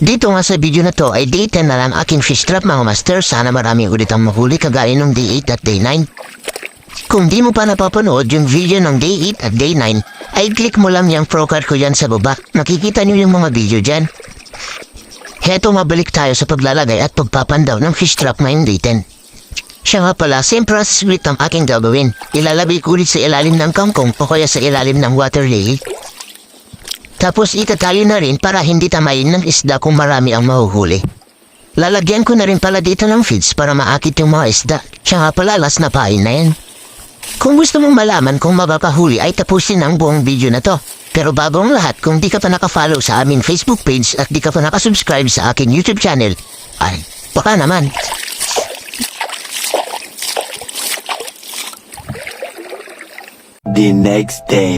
Dito nga sa video na to ay day 10 na lang aking fish trap mga master. Sana marami ulit ang mahuli kagaya ng day 8 at day 9. Kung di mo pa napapanood yung video ng day 8 at day 9, ay click mo lang yung pro card ko yan sa baba. Nakikita nyo yung mga video dyan. Heto, mabalik tayo sa paglalagay at pagpapandaw ng fish trap ngayong day 10. Siya nga pala, same process ulit ang aking gagawin. Ilalabay ko ulit sa ilalim ng kangkong o kaya sa ilalim ng water lily. Tapos itatali na rin para hindi tamayin ng isda kung marami ang mahuhuli. Lalagyan ko na rin pala dito ng feeds para maakit yung mga isda. Siya nga pala, last na pain na yan. Kung gusto mong malaman kung makakahuli ay tapusin ang buong video na to. Pero bago ang lahat, kung di ka pa nakafollow sa aming Facebook page at di ka pa nakasubscribe sa aking YouTube channel, ay baka naman. The next day.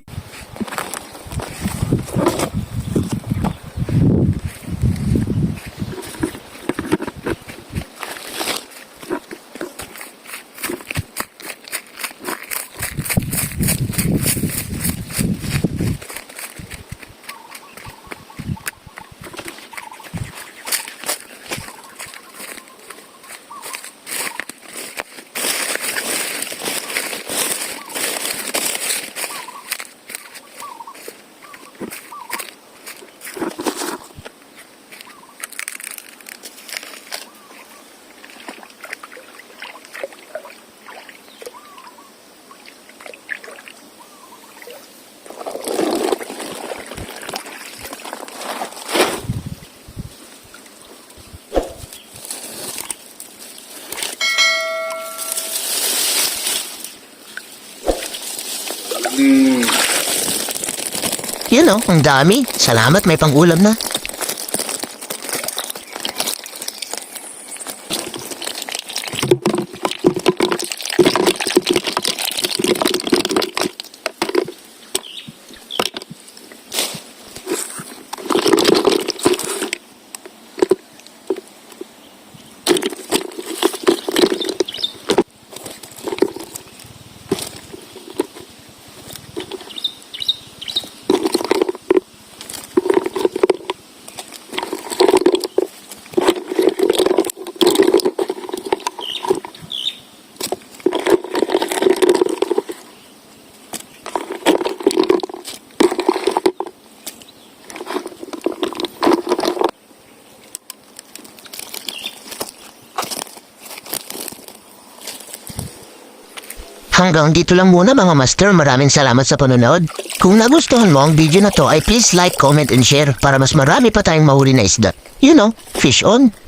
Yun o, ang dami. Salamat, may pang-ulam na. Hanggang dito lang muna mga master, maraming salamat sa panonood. Kung nagustuhan mo ang video na to ay please like, comment, and share para mas marami pa tayong mahuli na isda. You know, fish on!